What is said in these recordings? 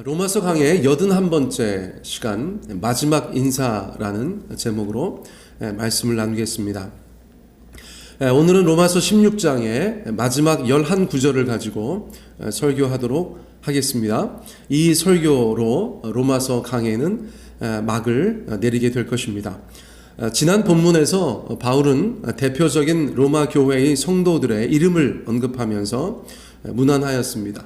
로마서 강의 81번째 시간 마지막 인사라는 제목으로 말씀을 나누겠습니다. 오늘은 로마서 16장의 마지막 11구절을 가지고 설교하도록 하겠습니다. 이 설교로 로마서 강의는 막을 내리게 될 것입니다. 지난 본문에서 바울은 대표적인 로마 교회의 성도들의 이름을 언급하면서 문안하였습니다.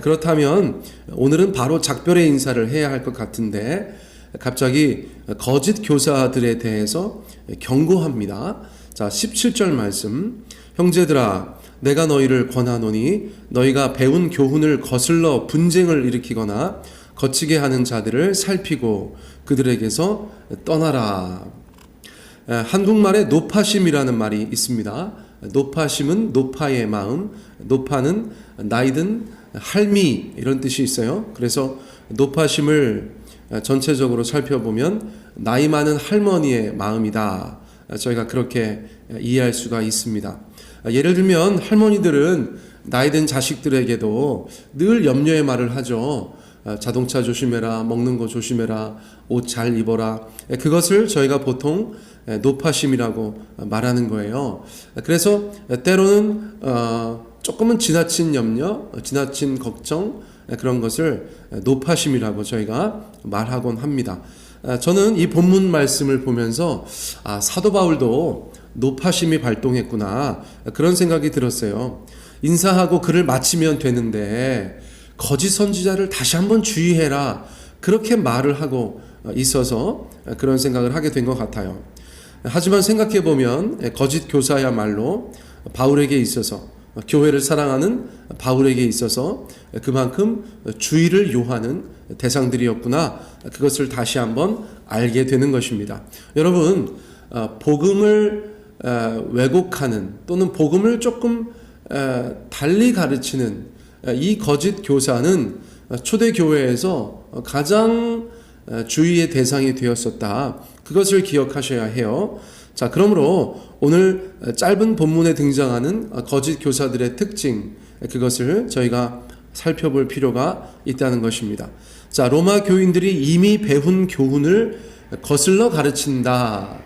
그렇다면 오늘은 바로 작별의 인사를 해야 할 것 같은데 갑자기 거짓 교사들에 대해서 경고합니다. 자, 17절 말씀. 형제들아, 내가 너희를 권하노니 너희가 배운 교훈을 거슬러 분쟁을 일으키거나 거치게 하는 자들을 살피고 그들에게서 떠나라. 한국말에 노파심이라는 말이 있습니다. 노파심은 노파의 마음, 노파는 나이든 할미 이런 뜻이 있어요. 그래서 노파심을 전체적으로 살펴보면 나이 많은 할머니의 마음이다. 저희가 그렇게 이해할 수가 있습니다. 예를 들면 할머니들은 나이든 자식들에게도 늘 염려의 말을 하죠. 자동차 조심해라, 먹는 거 조심해라, 옷 잘 입어라. 그것을 저희가 보통 노파심이라고 말하는 거예요. 그래서 때로는 조금은 지나친 염려, 지나친 걱정, 그런 것을 노파심이라고 저희가 말하곤 합니다. 저는 이 본문 말씀을 보면서 사도 바울도 노파심이 발동했구나, 그런 생각이 들었어요. 인사하고 글을 마치면 되는데 거짓 선지자를 다시 한번 주의해라, 그렇게 말을 하고 있어서 그런 생각을 하게 된 것 같아요. 하지만 생각해보면 거짓 교사야말로 바울에게 있어서, 교회를 사랑하는 바울에게 있어서 그만큼 주의를 요하는 대상들이었구나, 그것을 다시 한번 알게 되는 것입니다. 여러분, 복음을 왜곡하는 또는 복음을 조금 달리 가르치는 이 거짓 교사는 초대교회에서 가장 주의의 대상이 되었었다. 그것을 기억하셔야 해요. 자, 그러므로 오늘 짧은 본문에 등장하는 거짓 교사들의 특징, 그것을 저희가 살펴볼 필요가 있다는 것입니다. 자, 로마 교인들이 이미 배운 교훈을 거슬러 가르친다.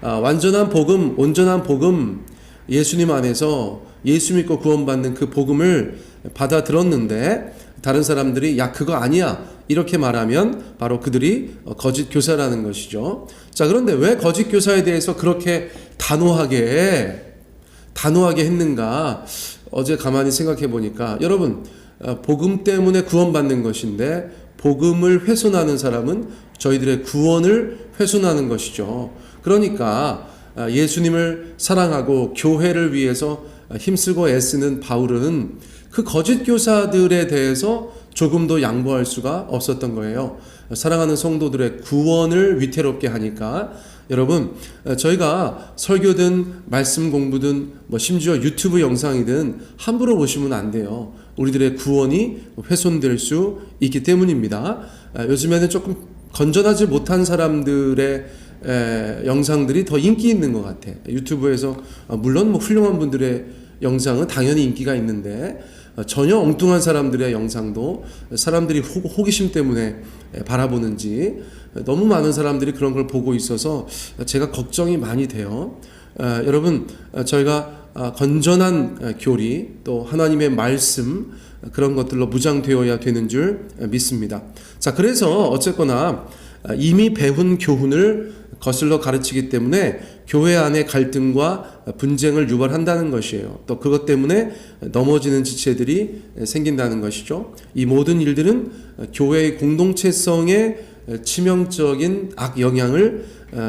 완전한 복음, 온전한 복음, 예수님 안에서 예수 믿고 구원받는 그 복음을 받아들었는데 다른 사람들이 야, 그거 아니야, 이렇게 말하면 바로 그들이 거짓 교사라는 것이죠. 자, 그런데 왜 거짓 교사에 대해서 그렇게 단호하게 했는가? 어제 가만히 생각해 보니까, 여러분, 복음 때문에 구원받는 것인데 복음을 훼손하는 사람은 저희들의 구원을 훼손하는 것이죠. 그러니까 예수님을 사랑하고 교회를 위해서 힘쓰고 애쓰는 바울은 그 거짓 교사들에 대해서 조금도 양보할 수가 없었던 거예요. 사랑하는 성도들의 구원을 위태롭게 하니까. 여러분, 저희가 설교든 말씀 공부든 심지어 유튜브 영상이든 함부로 보시면 안 돼요. 우리들의 구원이 훼손될 수 있기 때문입니다. 요즘에는 조금 건전하지 못한 사람들의 영상들이 더 인기 있는 것 같아. 유튜브에서 물론 훌륭한 분들의 영상은 당연히 인기가 있는데 전혀 엉뚱한 사람들의 영상도 사람들이 호기심 때문에 바라보는지 너무 많은 사람들이 그런 걸 보고 있어서 제가 걱정이 많이 돼요. 여러분, 저희가 건전한 교리 또 하나님의 말씀, 그런 것들로 무장되어야 되는 줄 믿습니다. 자, 그래서 어쨌거나 이미 배운 교훈을 거슬러 가르치기 때문에 교회 안에 갈등과 분쟁을 유발한다는 것이에요. 또 그것 때문에 넘어지는 지체들이 생긴다는 것이죠. 이 모든 일들은 교회의 공동체성에 치명적인 악영향을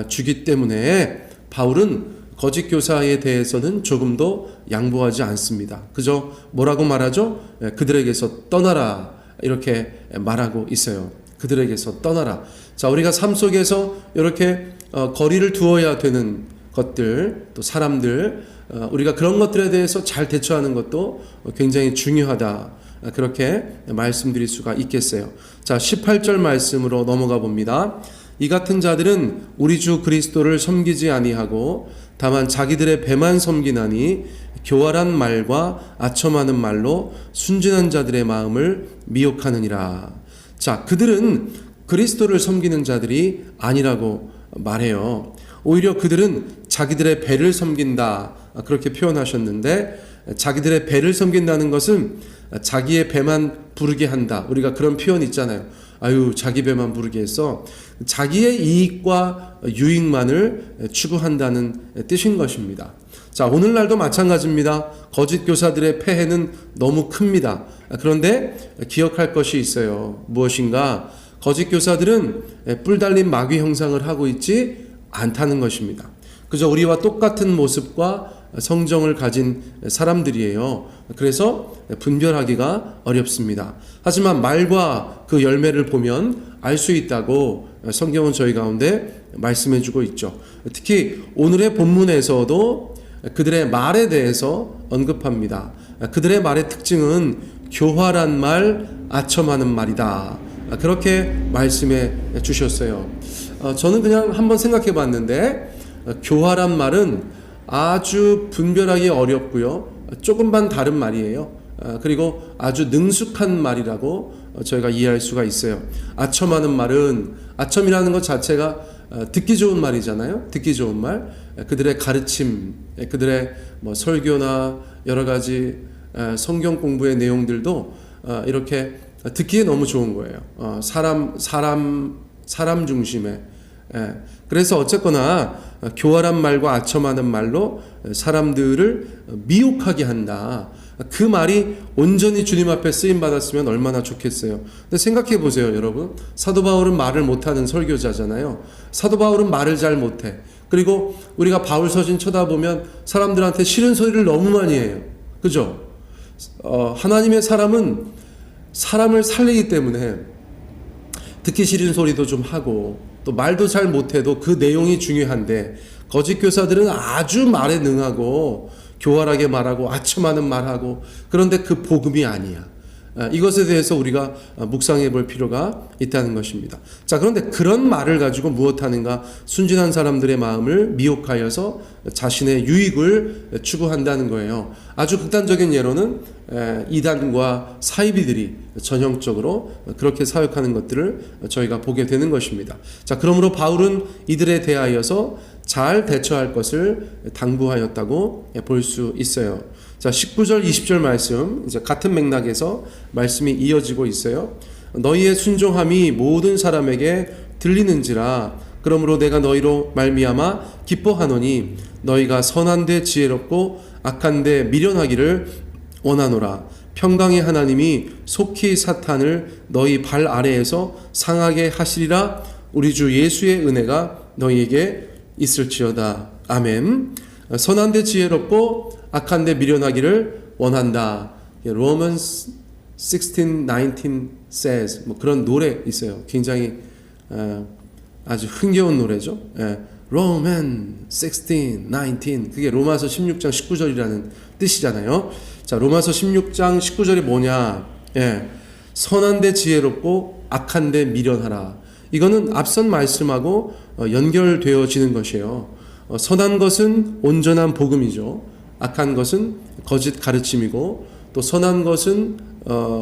주기 때문에 바울은 거짓 교사에 대해서는 조금도 양보하지 않습니다. 그저 뭐라고 말하죠? 그들에게서 떠나라, 이렇게 말하고 있어요. 그들에게서 떠나라. 자, 우리가 삶 속에서 이렇게 거리를 두어야 되는 것들, 또 사람들, 우리가 그런 것들에 대해서 잘 대처하는 것도 굉장히 중요하다, 그렇게 말씀드릴 수가 있겠어요. 자, 18절 말씀으로 넘어가 봅니다. 이 같은 자들은 우리 주 그리스도를 섬기지 아니하고 다만 자기들의 배만 섬기나니 교활한 말과 아첨하는 말로 순진한 자들의 마음을 미혹하느니라. 자, 그들은 그리스도를 섬기는 자들이 아니라고 말해요. 오히려 그들은 자기들의 배를 섬긴다, 그렇게 표현하셨는데, 자기들의 배를 섬긴다는 것은 자기의 배만 부르게 한다. 우리가 그런 표현 있잖아요. 아유, 자기 배만 부르게 해서 자기의 이익과 유익만을 추구한다는 뜻인 것입니다. 자, 오늘날도 마찬가지입니다. 거짓 교사들의 폐해는 너무 큽니다. 그런데 기억할 것이 있어요. 무엇인가? 거짓 교사들은 뿔 달린 마귀 형상을 하고 있지 않다는 것입니다. 그저 우리와 똑같은 모습과 성정을 가진 사람들이에요. 그래서 분별하기가 어렵습니다. 하지만 말과 그 열매를 보면 알 수 있다고 성경은 저희 가운데 말씀해주고 있죠. 특히 오늘의 본문에서도 그들의 말에 대해서 언급합니다. 그들의 말의 특징은 교활한 말, 아첨하는 말이다. 그렇게 말씀해 주셨어요. 저는 그냥 한번 생각해 봤는데, 교활한 말은 아주 분별하기 어렵고요, 조금만 다른 말이에요. 그리고 아주 능숙한 말이라고 저희가 이해할 수가 있어요. 아첨하는 말은, 아첨이라는 것 자체가 듣기 좋은 말이잖아요. 듣기 좋은 말, 그들의 가르침, 그들의 설교나 여러 가지 성경 공부의 내용들도 이렇게 듣기에 너무 좋은 거예요. 사람 중심의. 그래서 어쨌거나 교활한 말과 아첨하는 말로 사람들을 미혹하게 한다. 그 말이 온전히 주님 앞에 쓰임 받았으면 얼마나 좋겠어요. 근데 생각해 보세요, 여러분. 사도 바울은 말을 못하는 설교자잖아요. 사도 바울은 말을 잘 못해. 그리고 우리가 바울 서신 쳐다보면 사람들한테 싫은 소리를 너무 많이 해요. 그죠? 하나님의 사람은 사람을 살리기 때문에 듣기 싫은 소리도 좀 하고, 또 말도 잘 못해도 그 내용이 중요한데, 거짓 교사들은 아주 말에 능하고 교활하게 말하고 아첨하는 말하고, 그런데 그 복음이 아니야. 이것에 대해서 우리가 묵상해 볼 필요가 있다는 것입니다. 자, 그런데 그런 말을 가지고 무엇하는가? 순진한 사람들의 마음을 미혹하여서 자신의 유익을 추구한다는 거예요. 아주 극단적인 예로는 이단과 사이비들이 전형적으로 그렇게 사역하는 것들을 저희가 보게 되는 것입니다. 자, 그러므로 바울은 이들에 대하여서 잘 대처할 것을 당부하였다고 볼 수 있어요. 자, 19절 20절 말씀, 이제 같은 맥락에서 말씀이 이어지고 있어요. 너희의 순종함이 모든 사람에게 들리는지라. 그러므로 내가 너희로 말미암아 기뻐하노니 너희가 선한데 지혜롭고 악한데 미련하기를 원하노라. 평강의 하나님이 속히 사탄을 너희 발 아래에서 상하게 하시리라. 우리 주 예수의 은혜가 너희에게 있을지어다. 아멘. 선한데 지혜롭고 악한데 미련하기를 원한다. Romans 16:19 says, 그런 노래 있어요. 굉장히 아주 흥겨운 노래죠. Romans 16:19, 그게 로마서 16장 19절이라는 뜻이잖아요. 자, 로마서 16장 19절이 뭐냐? 선한데 지혜롭고 악한데 미련하라. 이거는 앞선 말씀하고 연결되어지는 것이에요. 선한 것은 온전한 복음이죠. 악한 것은 거짓 가르침이고, 또 선한 것은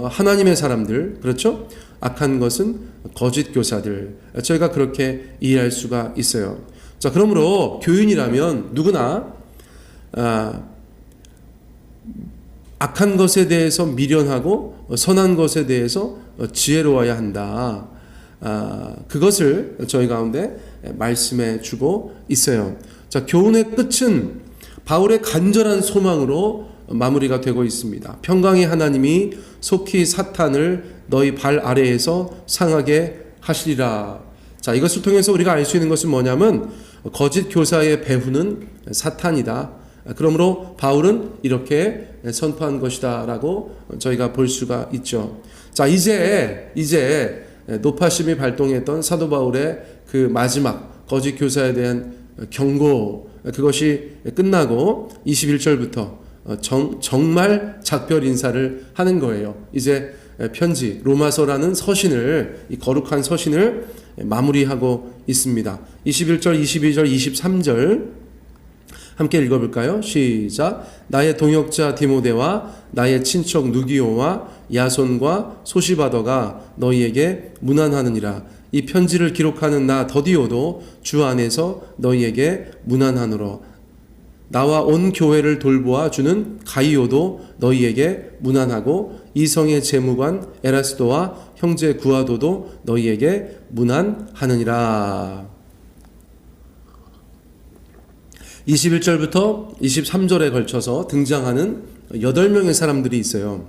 하나님의 사람들, 그렇죠? 악한 것은 거짓 교사들. 저희가 그렇게 이해할 수가 있어요. 자, 그러므로 교인이라면 누구나 악한 것에 대해서 미련하고 선한 것에 대해서 지혜로워야 한다. 그것을 저희 가운데 말씀해 주고 있어요. 자, 교훈의 끝은 바울의 간절한 소망으로 마무리가 되고 있습니다. 평강의 하나님이 속히 사탄을 너희 발 아래에서 상하게 하시리라. 자, 이것을 통해서 우리가 알 수 있는 것은 뭐냐면, 거짓 교사의 배후는 사탄이다. 그러므로 바울은 이렇게 선포한 것이다 라고 저희가 볼 수가 있죠. 자, 이제 노파심이 발동했던 사도 바울의 그 마지막 거짓 교사에 대한 경고, 그것이 끝나고 21절부터 정말 작별 인사를 하는 거예요. 이제 편지, 로마서라는 서신을, 이 거룩한 서신을 마무리하고 있습니다. 21절, 22절, 23절 함께 읽어볼까요? 시작. 나의 동역자 디모데와 나의 친척 누기오와 야손과 소시바더가 너희에게 문안하느니라. 이 편지를 기록하는 나 더디오도 주 안에서 너희에게 문안하노라. 나와 온 교회를 돌보아 주는 가이오도 너희에게 문안하고 이성의 재무관 에라스도와 형제 구아도도 너희에게 문안하느니라. 21절부터 23절에 걸쳐서 등장하는 8명의 사람들이 있어요.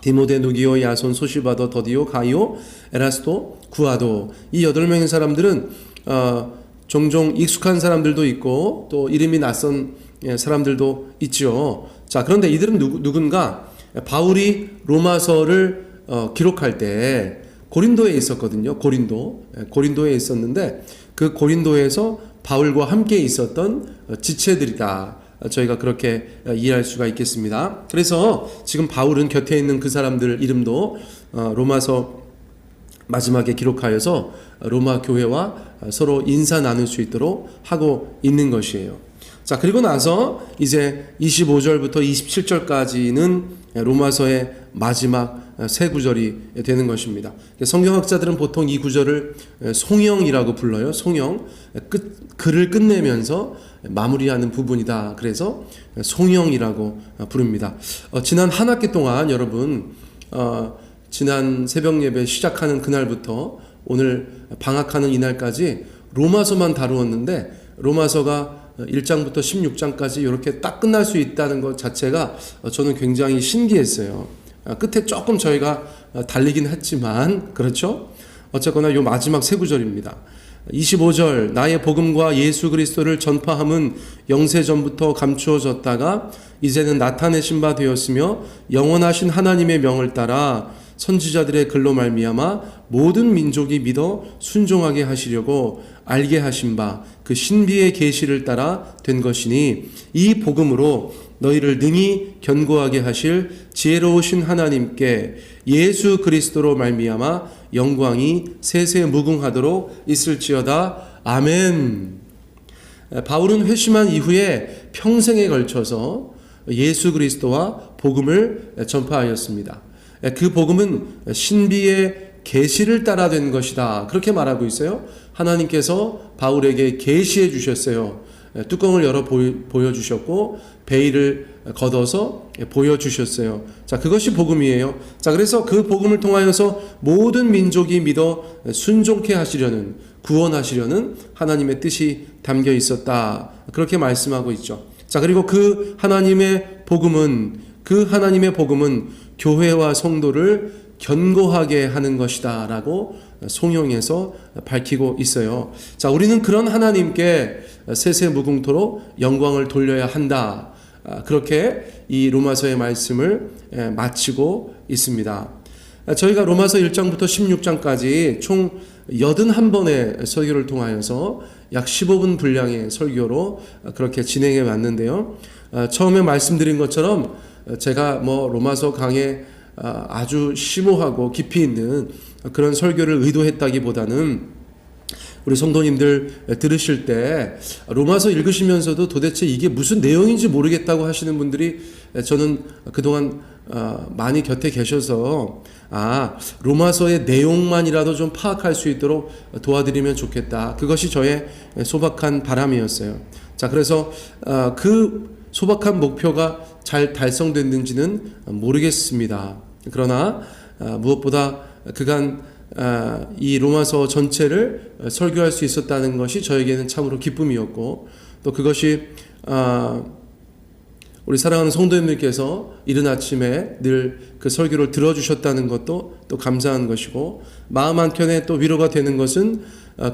디모데, 누기오, 야손, 소시바더, 더디오, 가이오, 에라스도, 구아도. 이 8명의 사람들은 종종 익숙한 사람들도 있고 또 이름이 낯선 사람들도 있죠. 자, 그런데 이들은 누군가 바울이 로마서를 기록할 때 고린도에 있었거든요. 고린도에 있었는데 그 고린도에서 바울과 함께 있었던 지체들이다. 저희가 그렇게 이해할 수가 있겠습니다. 그래서 지금 바울은 곁에 있는 그 사람들 이름도 로마서 마지막에 기록하여서 로마 교회와 서로 인사 나눌 수 있도록 하고 있는 것이에요. 자, 그리고 나서 이제 25절부터 27절까지는 로마서의 마지막 세 구절이 되는 것입니다. 성경학자들은 보통 이 구절을 송영이라고 불러요. 송영. 글을 끝내면서 마무리하는 부분이다. 그래서 송영이라고 부릅니다. 지난 한 학기 동안 여러분 지난 새벽 예배 시작하는 그날부터 오늘 방학하는 이날까지 로마서만 다루었는데 로마서가 1장부터 16장까지 이렇게 딱 끝날 수 있다는 것 자체가 저는 굉장히 신기했어요. 끝에 조금 저희가 달리긴 했지만 그렇죠? 어쨌거나 요 마지막 세 구절입니다. 25절 나의 복음과 예수 그리스도를 전파함은 영세 전부터 감추어졌다가 이제는 나타내신 바 되었으며 영원하신 하나님의 명을 따라 선지자들의 글로 말미암아 모든 민족이 믿어 순종하게 하시려고 알게 하신 바 그 신비의 계시를 따라 된 것이니 이 복음으로 너희를 능히 견고하게 하실 지혜로우신 하나님께 예수 그리스도로 말미암아 영광이 세세 무궁하도록 있을지어다. 아멘. 바울은 회심한 이후에 평생에 걸쳐서 예수 그리스도와 복음을 전파하였습니다. 그 복음은 신비의 계시를 따라 된 것이다. 그렇게 말하고 있어요. 하나님께서 바울에게 계시해 주셨어요. 뚜껑을 열어 보여주셨고 베일을 걷어서 보여주셨어요. 자, 그것이 복음이에요. 자, 그래서 그 복음을 통하여서 모든 민족이 믿어 순종케 하시려는, 구원하시려는 하나님의 뜻이 담겨 있었다. 그렇게 말씀하고 있죠. 자, 그리고 그 하나님의 복음은 교회와 성도를 견고하게 하는 것이다 라고 송영에서 밝히고 있어요. 자, 우리는 그런 하나님께 세세무궁토록 영광을 돌려야 한다. 그렇게 이 로마서의 말씀을 마치고 있습니다. 저희가 로마서 1장부터 16장까지 총 81번의 설교를 통하여서 약 15분 분량의 설교로 그렇게 진행해 왔는데요. 처음에 말씀드린 것처럼 제가 로마서 강의 아주 심오하고 깊이 있는 그런 설교를 의도했다기보다는 우리 성도님들 들으실 때 로마서 읽으시면서도 도대체 이게 무슨 내용인지 모르겠다고 하시는 분들이 저는 그동안 많이 곁에 계셔서 로마서의 내용만이라도 좀 파악할 수 있도록 도와드리면 좋겠다. 그것이 저의 소박한 바람이었어요. 자, 그래서 그 소박한 목표가 잘 달성됐는지는 모르겠습니다. 그러나 무엇보다 그간 이 로마서 전체를 설교할 수 있었다는 것이 저에게는 참으로 기쁨이었고, 또 그것이 우리 사랑하는 성도님들께서 이른 아침에 늘 그 설교를 들어주셨다는 것도 또 감사한 것이고, 마음 한켠에 또 위로가 되는 것은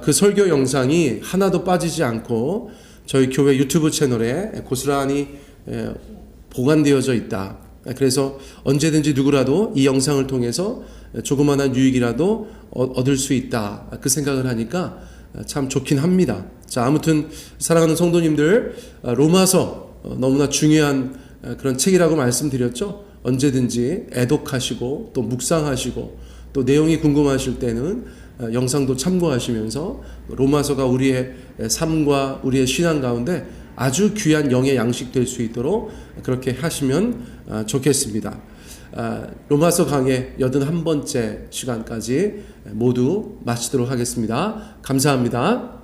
그 설교 영상이 하나도 빠지지 않고 저희 교회 유튜브 채널에 고스란히 보관되어져 있다. 그래서 언제든지 누구라도 이 영상을 통해서 조그마한 유익이라도 얻을 수 있다. 그 생각을 하니까 참 좋긴 합니다. 자, 아무튼 사랑하는 성도님들, 로마서 너무나 중요한 그런 책이라고 말씀드렸죠. 언제든지 애독하시고 또 묵상하시고 또 내용이 궁금하실 때는 영상도 참고하시면서 로마서가 우리의 삶과 우리의 신앙 가운데 아주 귀한 영의 양식 될 수 있도록 그렇게 하시면 좋겠습니다. 로마서 강의 81번째 시간까지 모두 마치도록 하겠습니다. 감사합니다.